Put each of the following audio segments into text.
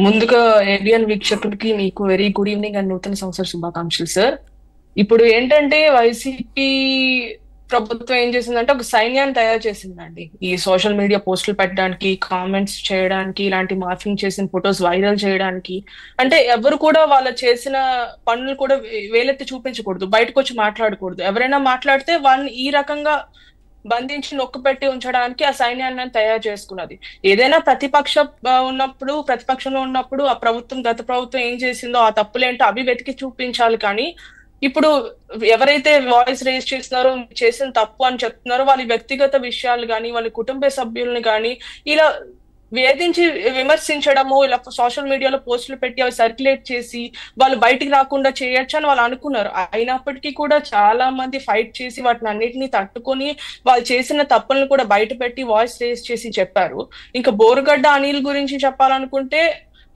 ముందుగా ఏబిఎన్ వీక్షకులకి మీకు very good evening and నూతన సంవత్సర శుభాకాంక్షలు సార్. ఇప్పుడు ఏంటంటే వైసీపీ ప్రభుత్వం ఏం చేసిందంటే ఒక సైన్యాన్ని తయారు చేసిందండి. ఈ సోషల్ మీడియా పోస్టులు పెట్టడానికి, కామెంట్స్ చేయడానికి, ఇలాంటి మార్ఫింగ్ చేసిన ఫొటోస్ వైరల్ చేయడానికి. అంటే ఎవరు కూడా వాళ్ళ చేసిన పనులు కూడా వేలెత్తి చూపించకూడదు, బయటకు వచ్చి మాట్లాడకూడదు. ఎవరైనా మాట్లాడితే వాళ్ళని ఈ రకంగా బంధించి నొక్కిపెట్టి ఉంచడానికి ఆ సైన్యాన్ని తయారు చేసుకున్నది. ఏదైనా ప్రతిపక్షంలో ఉన్నప్పుడు ఆ ప్రభుత్వం, గత ప్రభుత్వం ఏం చేసిందో ఆ తప్పులేంటో అవి వెతికి చూపించాలి. కానీ ఇప్పుడు ఎవరైతే వాయిస్ రేజ్ చేస్తున్నారో, చేసిన తప్పు అని చెప్తున్నారో, వాళ్ళ వ్యక్తిగత విషయాలు కానీ, వాళ్ళ కుటుంబ సభ్యుల్ని కానీ ఇలా వేధించి విమర్శించడము, ఇలా సోషల్ మీడియాలో పోస్టులు పెట్టి అవి సర్క్యులేట్ చేసి వాళ్ళు బయటికి రాకుండా చేయొచ్చు అని వాళ్ళు అనుకున్నారు. అయినప్పటికీ కూడా చాలా మంది ఫైట్ చేసి వాటిని అన్నిటిని తట్టుకొని వాళ్ళు చేసిన తప్పులను కూడా బయట పెట్టి వాయిస్ రేస్ చేసి చెప్పారు. ఇంకా బోరుగడ్డ అనిల్ గురించి చెప్పాలనుకుంటే,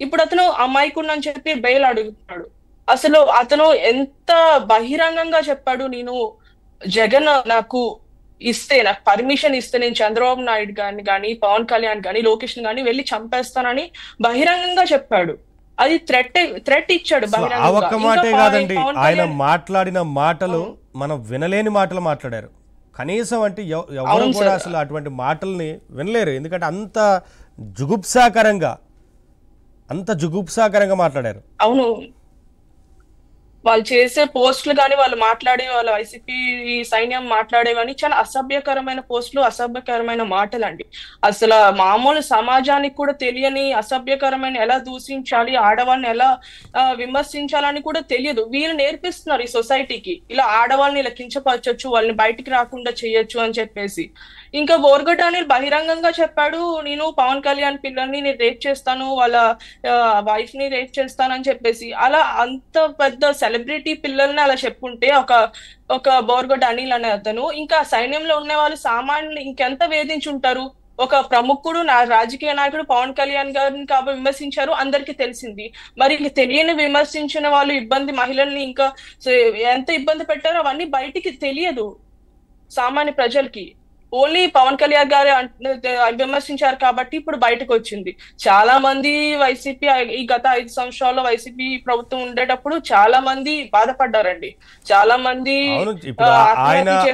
ఇప్పుడు అతను అమాయకుడు అని చెప్పి బెయిల్ అడుగుతున్నాడు. అసలు అతను ఎంత బహిరంగంగా చెప్పాడు, నేను జగన్ నాకు పర్మిషన్ ఇస్తే నేను చంద్రబాబు నాయుడు గారిని కానీ, పవన్ కళ్యాణ్ గాని, లోకేష్ గాని వెళ్ళి చంపేస్తానని బహిరంగంగా చెప్పాడు. అది థ్రెట్ ఇచ్చాడు ఆ ఒక్క మాటే కాదండి, ఆయన మాట్లాడిన మాటలు మనం వినలేని మాటలు మాట్లాడారు. కనీసం అంటే ఎవరు కూడా అసలు అటువంటి మాటల్ని వినలేరు. ఎందుకంటే అంత జుగుప్సాకరంగా మాట్లాడారు. అవును, వాళ్ళు చేసే పోస్టులు కానీ, వాళ్ళు మాట్లాడే వాళ్ళ వైసీపీ సైన్యం మాట్లాడేవని చాలా అసభ్యకరమైన పోస్టులు, అసభ్యకరమైన మాటలు అండి. అసలు మామూలు సమాజానికి కూడా తెలియని అసభ్యకరమైన, ఎలా దూషించాలి, ఆడవాళ్ళని ఎలా విమర్శించాలని కూడా తెలియదు. వీళ్ళు నేర్పిస్తున్నారు ఈ సొసైటీకి, ఇలా ఆడవాళ్ళని ఇలా కించపరచొచ్చు, వాళ్ళని బయటికి రాకుండా చేయొచ్చు అని చెప్పేసి. ఇంకా బోర్గడ్డ అని బహిరంగంగా చెప్పాడు, నేను పవన్ కళ్యాణ్ పిల్లల్ని నేను రేప్ చేస్తాను, వాళ్ళ వైఫ్ ని రేప్ చేస్తాను అని చెప్పేసి. అలా అంత పెద్ద సెలబ్రిటీ పిల్లల్ని అలా చెప్పుంటే ఒక బోర్గడ్డ అనిల్ అనే అతను, ఇంకా సైన్యంలో ఉన్న వాళ్ళు సామాన్యులు ఇంకెంత వేధించుంటారు. ఒక ప్రముఖుడు, రాజకీయ నాయకుడు పవన్ కళ్యాణ్ గారిని కాబట్టి విమర్శించారు, అందరికీ తెలిసింది. మరి తెలియని విమర్శించిన వాళ్ళు మహిళల్ని ఇంకా ఎంత ఇబ్బంది పెట్టారో అవన్నీ బయటికి తెలియదు సామాన్య ప్రజలకి. ఓన్లీ పవన్ కళ్యాణ్ గారు విమర్శించారు కాబట్టి ఇప్పుడు బయటకు వచ్చింది. చాలా మంది వైసీపీ ఈ గత 5 సంవత్సరాల్లో వైసీపీ ప్రభుత్వం ఉండేటప్పుడు చాలా మంది బాధపడ్డారండి. చాలా మంది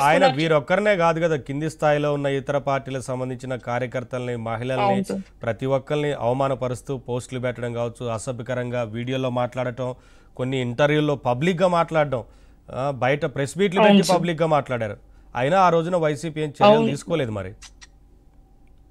ఆయన వీరొక్కరినే కాదు కదా, కింది స్థాయిలో ఉన్న ఇతర పార్టీలకు సంబంధించిన కార్యకర్తల్ని, మహిళల్ని, ప్రతి ఒక్కరిని అవమానపరుస్తూ పోస్టులు పెట్టడం కావచ్చు, అసభ్యకరంగా వీడియోలో మాట్లాడటం, కొన్ని ఇంటర్వ్యూల్లో పబ్లిక్ గా మాట్లాడడం, బయట ప్రెస్ మీట్లు పెట్టి పబ్లిక్ గా మాట్లాడారు. అయినా ఆ రోజున వైసీపీ ఏం చర్యలు తీసుకోలేదు. మరి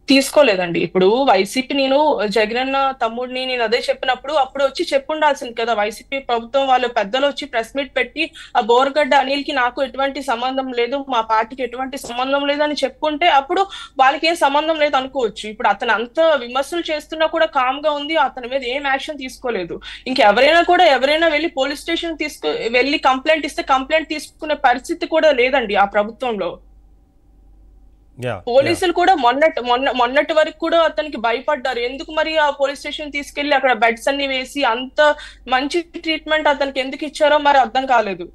తీసుకోలేదండి. ఇప్పుడు వైసీపీ, నేను జగనన్న తమ్ముడిని నేను అదే చెప్పినప్పుడు అప్పుడు వచ్చి చెప్పుండాల్సింది కదా. వైసీపీ ప్రభుత్వం వాళ్ళ పెద్దలు వచ్చి ప్రెస్ మీట్ పెట్టి ఆ బోర్గడ్డ అనిల్ కి నాకు ఎటువంటి సంబంధం లేదు, మా పార్టీకి ఎటువంటి సంబంధం లేదు అని చెప్పుంటే అప్పుడు వాళ్ళకి ఏం సంబంధం లేదు అనుకోవచ్చు. ఇప్పుడు అతను అంత విమర్శలు చేస్తున్నా కూడా కామ్ గా ఉంది, అతని మీద ఏం యాక్షన్ తీసుకోలేదు. ఎవరైనా వెళ్ళి పోలీస్ స్టేషన్ వెళ్ళి కంప్లైంట్ ఇస్తే కంప్లైంట్ తీసుకునే పరిస్థితి కూడా లేదండి ఆ ప్రభుత్వంలో. పోలీసులు కూడా మొన్నటి వరకు కూడా అతనికి భయపడ్డారు. ఎందుకు మరి ఆ పోలీస్ స్టేషన్ తీసుకెళ్లి అక్కడ బెడ్స్ అన్ని వేసి అంత మంచి ట్రీట్మెంట్ అతనికి ఎందుకు ఇచ్చారో మరి అర్థం కాలేదు.